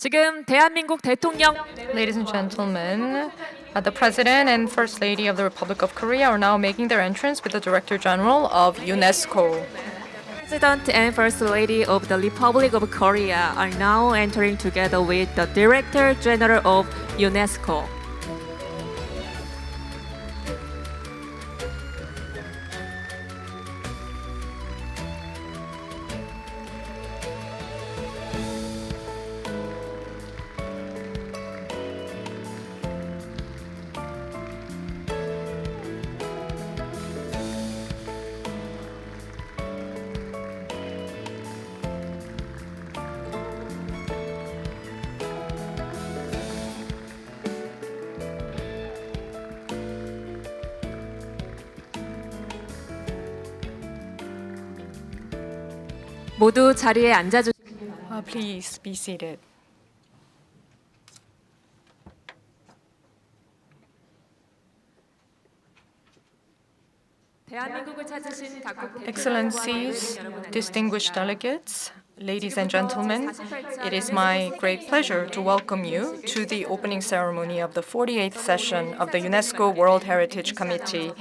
지금 대한민국 대통령 Ladies and gentlemen, the President and First Lady of the Republic of Korea are now making their entrance with the Director General of UNESCO. President and First Lady of the Republic of Korea are now entering together with the Director General of UNESCO. 모두 자리에 앉아주시기 바랍니다. Please be seated. 대한민국을 찾으신 각국 Excellencies, distinguished delegates, ladies and gentlemen, it is my great pleasure to welcome you to the opening ceremony of the 48th session of the UNESCO World Heritage Committee.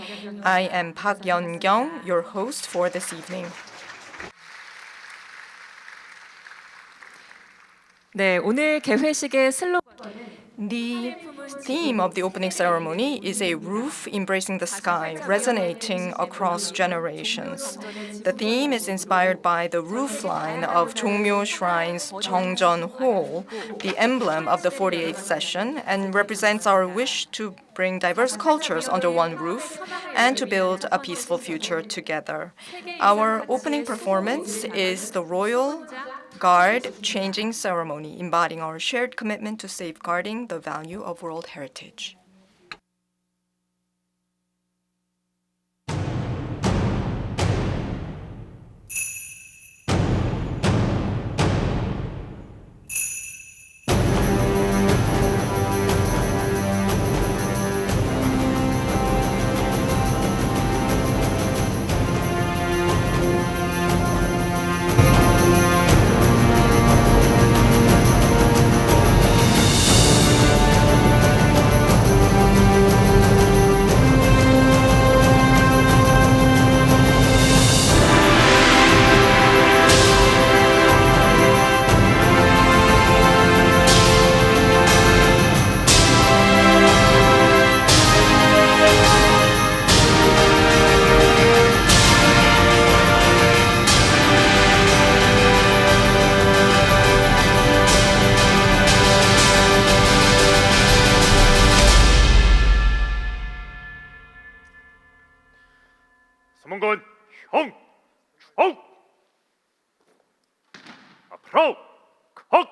I am Park Yeon-kyung, your host for this evening. 네, 오늘 개회식의 슬로건은 The theme of the opening ceremony is a roof embracing the sky, resonating across generations. The theme is inspired by the roof line of Jongmyo Shrine's Jeongjeon Hall, the emblem of the 48th session, and represents our wish to bring diverse cultures under one roof and to build a peaceful future together. Our opening performance is the Royal Guard Changing Ceremony, embodying our shared commitment to safeguarding the value of World Heritage. 서문건 형, 총! 앞으로 컷!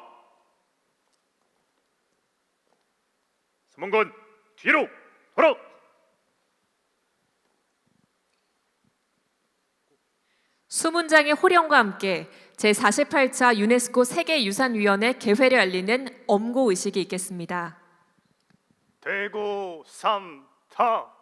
서문건 뒤로 돌아! 수문장의 호령과 함께 제48차 유네스코 세계유산위원회 개회를 알리는 엄고 의식이 있겠습니다. 대고 삼타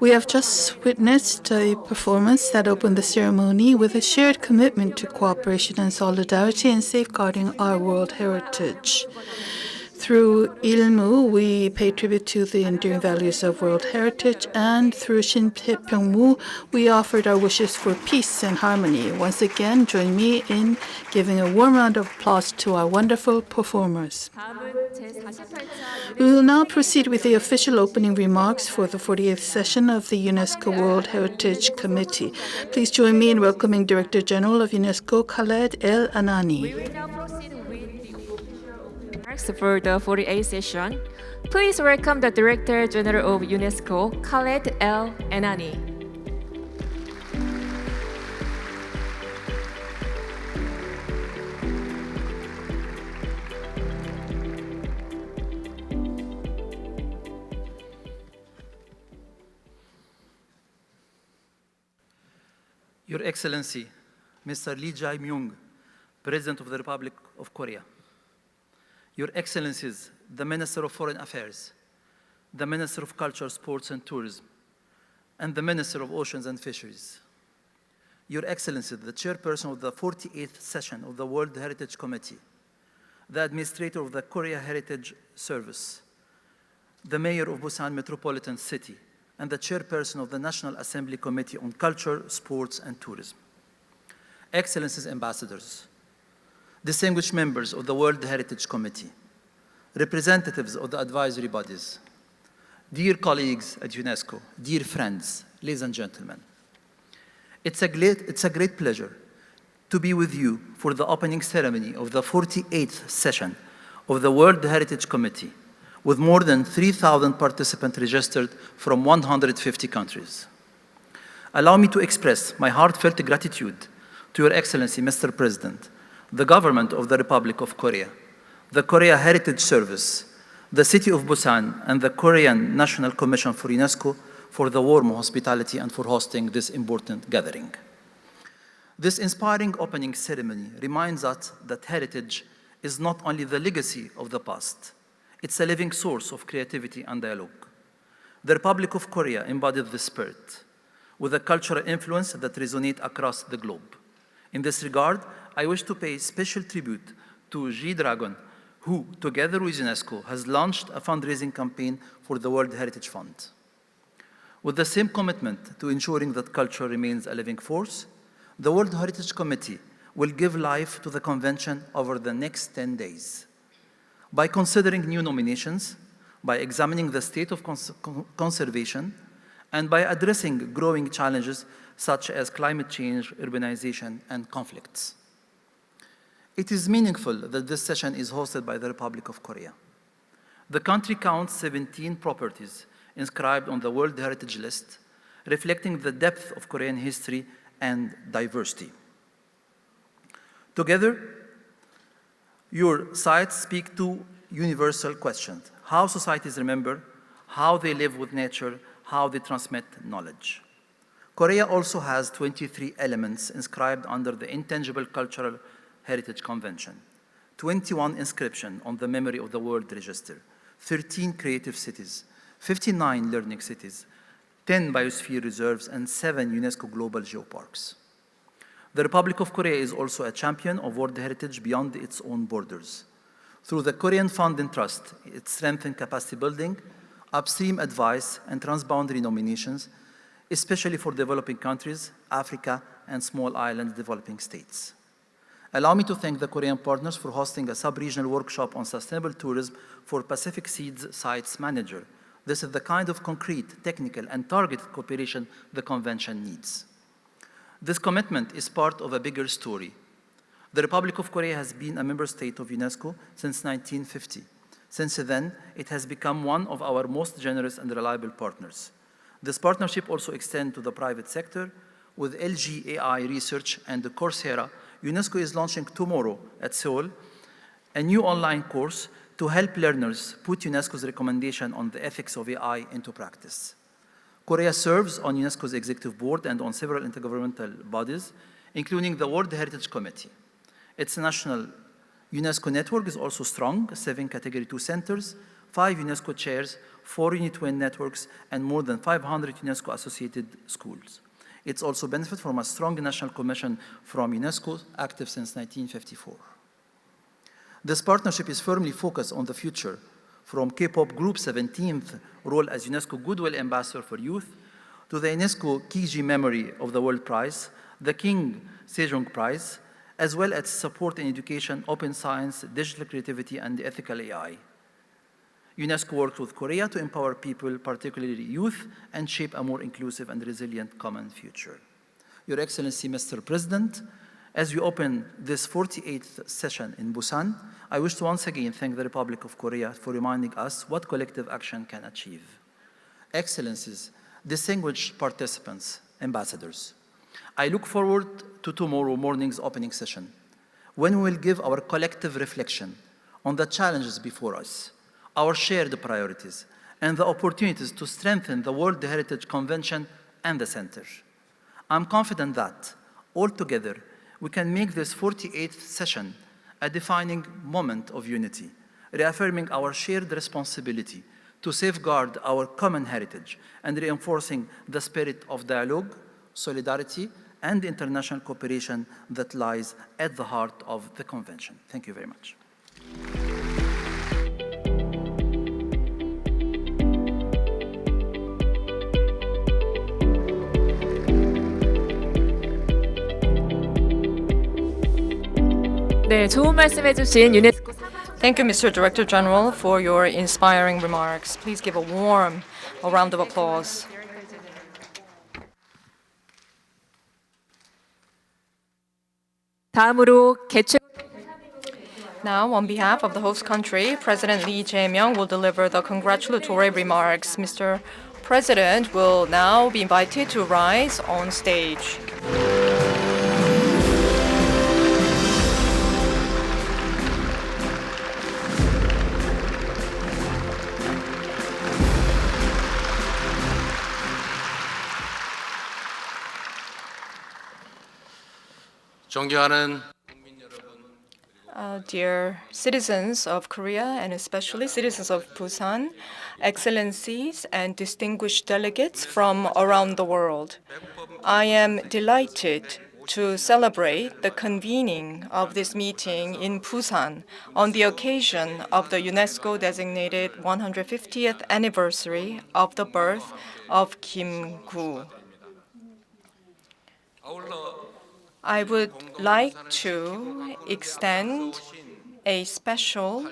We have just witnessed a performance that opened the ceremony with a shared commitment to cooperation and solidarity in safeguarding our world heritage. Through ilmu, we pay tribute to the enduring values of world heritage, and through Shinpyeongmu, we offered our wishes for peace and harmony. Once again, join me in giving a warm round of applause to our wonderful performers. We will now proceed with the official opening remarks for the 48th session of the UNESCO World Heritage Committee. Please join me in welcoming Director General of UNESCO, Khaled El Anani. For the 48th session, please welcome the Director General of UNESCO, Khaled El Anani. Your Excellency, Mr. Lee Jae-myung, President of the Republic of Korea. Your Excellencies, the Minister of Foreign Affairs, the Minister of Culture, Sports and Tourism, and the Minister of Oceans and Fisheries. Your Excellency, the Chairperson of the 48th session of the World Heritage Committee, the Administrator of the Korea Heritage Service, the Mayor of Busan Metropolitan City, and the Chairperson of the National Assembly Committee on Culture, Sports and Tourism. Excellencies, Ambassadors, distinguished members of the World Heritage Committee, representatives of the advisory bodies, dear colleagues at UNESCO, dear friends, ladies and gentlemen. It's a great pleasure to be with you for the opening ceremony of the 48th session of the World Heritage Committee, with more than 3,000 participants registered from 150 countries. Allow me to express my heartfelt gratitude to Your Excellency, Mr. President, the government of the Republic of Korea, the Korea Heritage Service, the city of Busan, and the Korean National Commission for UNESCO for the warm hospitality and for hosting this important gathering. This inspiring opening ceremony reminds us that heritage is not only the legacy of the past, it's a living source of creativity and dialogue. The Republic of Korea embodied this spirit with a cultural influence that resonates across the globe. In this regard, I wish to pay special tribute to G-Dragon, who, together with UNESCO, has launched a fundraising campaign for the World Heritage Fund. With the same commitment to ensuring that culture remains a living force, the World Heritage Committee will give life to the convention over the next 10 days. By considering new nominations, by examining the state of conservation, and by addressing growing challenges such as climate change, urbanization, and conflicts. It is meaningful that this session is hosted by the Republic of Korea. The country counts 17 properties inscribed on the World Heritage List, reflecting the depth of Korean history and diversity. Together, your sites speak to universal questions: how societies remember, how they live with nature, how they transmit knowledge. Korea also has 23 elements inscribed under the Intangible Cultural Heritage Convention, 21 inscriptions on the Memory of the World Register, 13 creative cities, 59 learning cities, 10 biosphere reserves, and 7 UNESCO global geoparks. The Republic of Korea is also a champion of world heritage beyond its own borders. Through the Korean Fund and Trust, it strengthens capacity building, upstream advice, and transboundary nominations, especially for developing countries, Africa, and small island developing states. Allow me to thank the Korean partners for hosting a sub-regional workshop on sustainable tourism for Pacific Seeds Sites Manager. This is the kind of concrete, technical, and targeted cooperation the convention needs. This commitment is part of a bigger story. The Republic of Korea has been a member state of UNESCO since 1950. Since then, it has become one of our most generous and reliable partners. This partnership also extends to the private sector. With LG AI Research and the Coursera, UNESCO is launching tomorrow at Seoul a new online course to help learners put UNESCO's recommendation on the ethics of AI into practice. Korea serves on UNESCO's executive board and on several intergovernmental bodies, including the World Heritage Committee. Its national UNESCO network is also strong, 7 Category 2 centers, 5 UNESCO chairs, 4 Unit-Twin networks, and more than 500 UNESCO-associated schools. It's also benefit from a strong national commission from UNESCO, active since 1954. This partnership is firmly focused on the future, from K-pop Group 17th role as UNESCO Goodwill Ambassador for Youth, to the UNESCO Kiji Memory of the World Prize, the King Sejong Prize, as well as support in education, open science, digital creativity, and ethical AI. UNESCO works with Korea to empower people, particularly youth, and shape a more inclusive and resilient common future. Your Excellency, Mr. President, as we open this 48th session in Busan, I wish to once again thank the Republic of Korea for reminding us what collective action can achieve. Excellencies, distinguished participants, ambassadors, I look forward to tomorrow morning's opening session, when we will give our collective reflection on the challenges before us, our shared priorities, and the opportunities to strengthen the World Heritage Convention and the Center. I'm confident that, altogether, we can make this 48th session a defining moment of unity, reaffirming our shared responsibility to safeguard our common heritage and reinforcing the spirit of dialogue, solidarity, and international cooperation that lies at the heart of the Convention. Thank you very much. 네, 좋은 말씀해주신 유네스코 Thank you, Mr. Director General, for your inspiring remarks. Please give a warm round of applause. 다음으로 Now, on behalf of the host country, President Lee Jae-myung will deliver the congratulatory remarks. Mr. President will now be invited to rise on stage. 존경하는 Dear citizens of Korea and especially citizens of Busan, excellencies and distinguished delegates from around the world, I am delighted to celebrate the convening of this meeting in Busan on the occasion of the UNESCO-designated 150th anniversary of the birth of Kim Gu. I would like to extend a special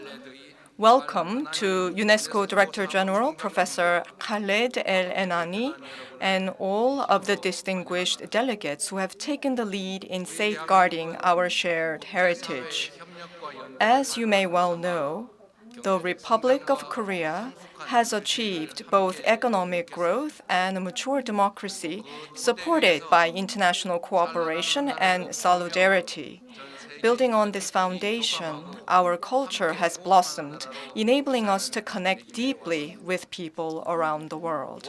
welcome to UNESCO Director General Professor Khaled El-Enani and all of the distinguished delegates who have taken the lead in safeguarding our shared heritage. As you may well know, the Republic of Korea has achieved both economic growth and mature democracy supported by international cooperation and solidarity. Building on this foundation, our culture has blossomed, enabling us to connect deeply with people around the world.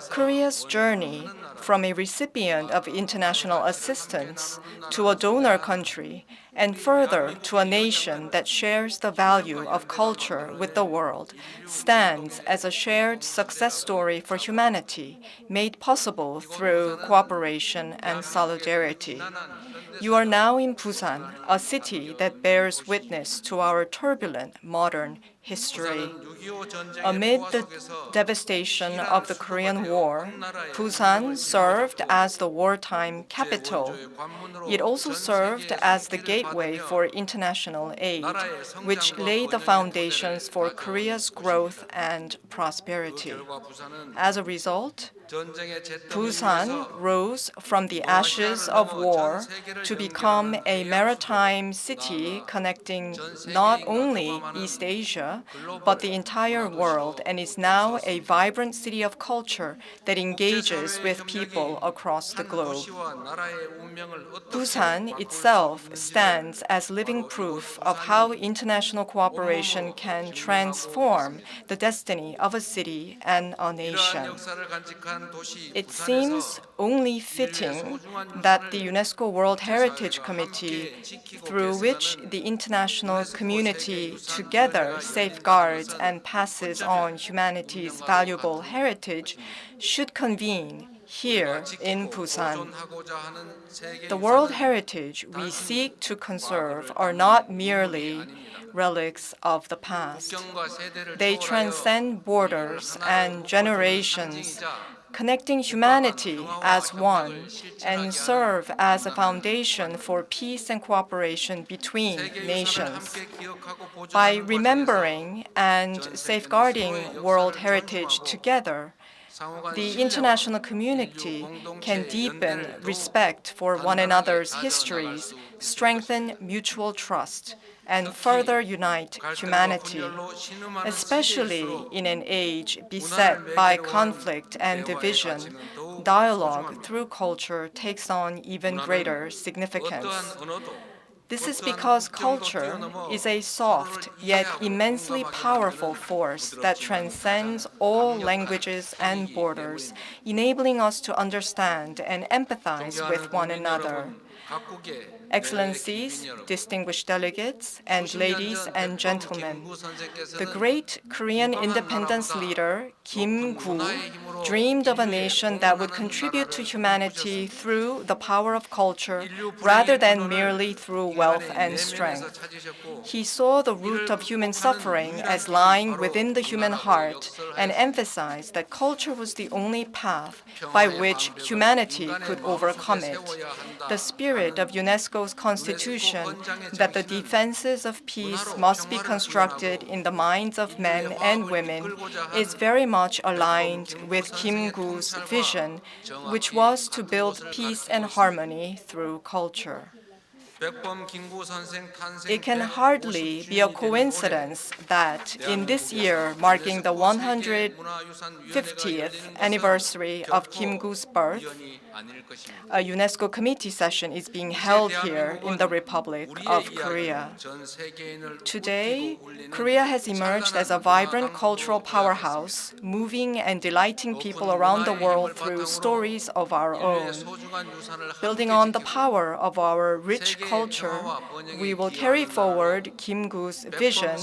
Korea's journey from a recipient of international assistance to a donor country and further to a nation that shares the value of culture with the world stands as a shared success story for humanity made possible through cooperation and solidarity. You are now in Busan, a city that bears witness to our turbulent modern history. Amid the devastation of the Korean War, Busan served as the wartime capital. It also served as the gateway for international aid, which laid the foundations for Korea's growth and prosperity. As a result, Busan rose from the ashes of war to become a maritime city connecting not only East Asia, Korea, but the entire world, and is now a vibrant city of culture that engages with people across the globe. Busan itself stands as living proof of how international cooperation can transform the destiny of a city and a nation. It seems only fitting that the UNESCO World Heritage Committee, through which the international community together safeguards and passes on humanity's valuable heritage, should convene here in Busan. The world heritage we seek to conserve are not merely relics of the past. They transcend borders and generations, connecting humanity as one, and serve as a foundation for peace and cooperation between nations. By remembering and safeguarding world heritage together, the international community can deepen respect for one another's histories, strengthen mutual trust, and further unite humanity, especially in an age beset by conflict and division. Dialogue through culture takes on even greater significance. This is because culture is a soft yet immensely powerful force that transcends all languages and borders, enabling us to understand and empathize with one another. Excellencies, distinguished delegates, and ladies and gentlemen, the great Korean independence leader, Kim Gu, dreamed of a nation that would contribute to humanity through the power of culture rather than merely through wealth and strength. He saw the root of human suffering as lying within the human heart and emphasized that culture was the only path by which humanity could overcome it. The spirit of UNESCO's constitution, that the defenses of peace must be constructed in the minds of men and women, is very much aligned with Kim Gu's vision, which was to build peace and harmony through culture. It can hardly be a coincidence that in this year, marking the 150th anniversary of Kim Gu's birth, a UNESCO committee session is being held here in the Republic of Korea. Today, Korea has emerged as a vibrant cultural powerhouse, moving and delighting people around the world through stories of our own. Building on the power of our rich culture, we will carry forward Kim Gu's vision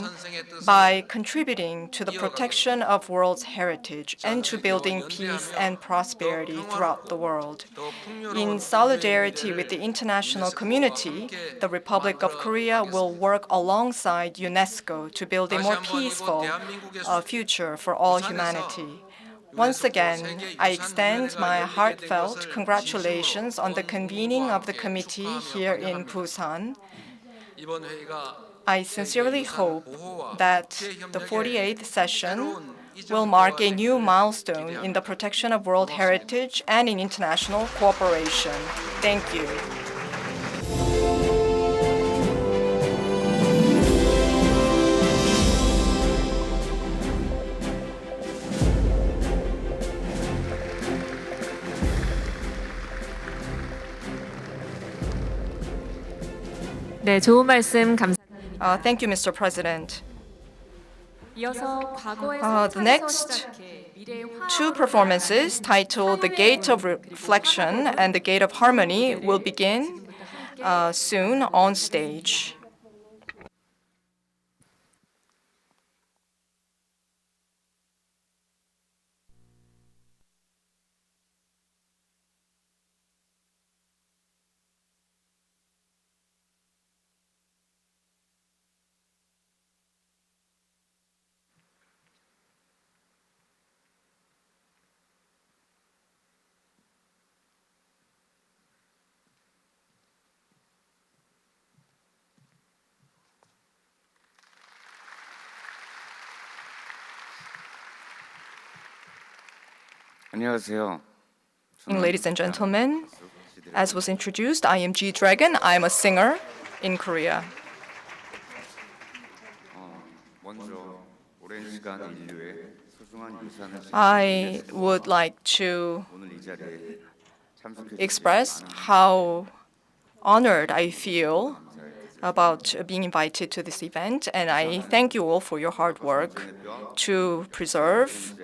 by contributing to the protection of world's heritage and to building peace and prosperity throughout the world. In solidarity with the international community, the Republic of Korea will work alongside UNESCO to build a more peaceful future for all humanity. Once again, I extend my heartfelt congratulations on the convening of the committee here in Busan. I sincerely hope that the 48th session will mark a new milestone in the protection of world heritage and in international cooperation. Thank you. 네, 좋은 말씀 감사합니다. Thank you, Mr. President. 이어서 과거에서 The next two performances titled The Gate of Reflection and The Gate of Harmony will begin soon on stage. 안녕하세요. Ladies and gentlemen, as was introduced, I am G Dragon. I am a singer in Korea. I would like to express how honored I feel about being invited to this event, and I thank you all for your hard work to preserve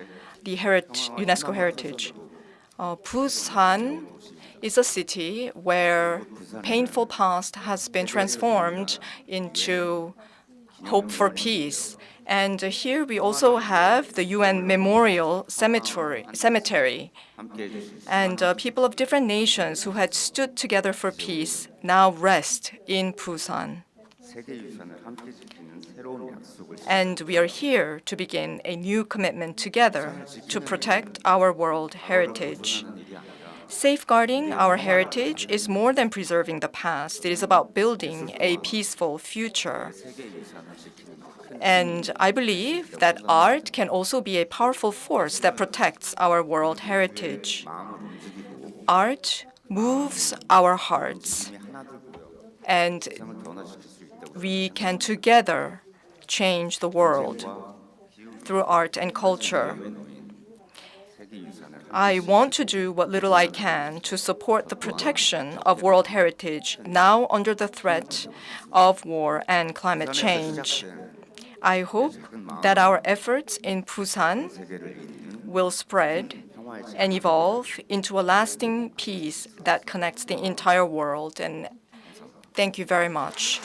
the UNESCO heritage. Busan is a city where painful past has been transformed into hope for peace. And here we also have the UN Memorial Cemetery. And people of different nations who had stood together for peace now rest in Busan. And we are here to begin a new commitment together to protect our world heritage. Safeguarding our heritage is more than preserving the past. It is about building a peaceful future. And I believe that art can also be a powerful force that protects our world heritage. Art moves our hearts, and we can together change the world through art and culture. I want to do what little I can to support the protection of world heritage now under the threat of war and climate change. I hope that our efforts in Busan will spread and evolve into a lasting peace that connects the entire world. And thank you very much.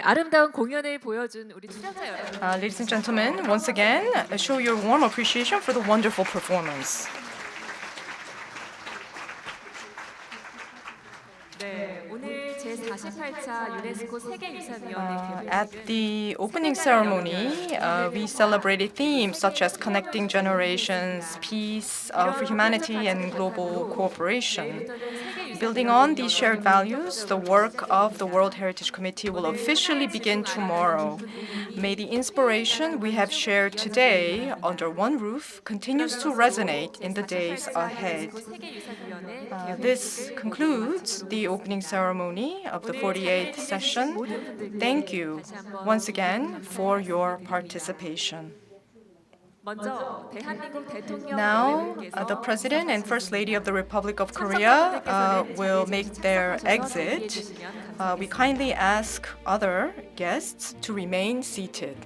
아름다운 공연을 보여준 우리 출연자 여러분. Ladies and gentlemen, once again, show your warm appreciation for the wonderful performance. 네, 오늘 제48차 유네스코 세계유산위원회 At the opening ceremony, we celebrated themes such as connecting generations, peace for humanity, and global cooperation. Building on these shared values, the work of the World Heritage Committee will officially begin tomorrow. May the inspiration we have shared today under one roof continues to resonate in the days ahead. This concludes the opening ceremony of the 48th session. Thank you once again for your participation. Now, the President and First Lady of the Republic of Korea will make their exit. We kindly ask other guests to remain seated.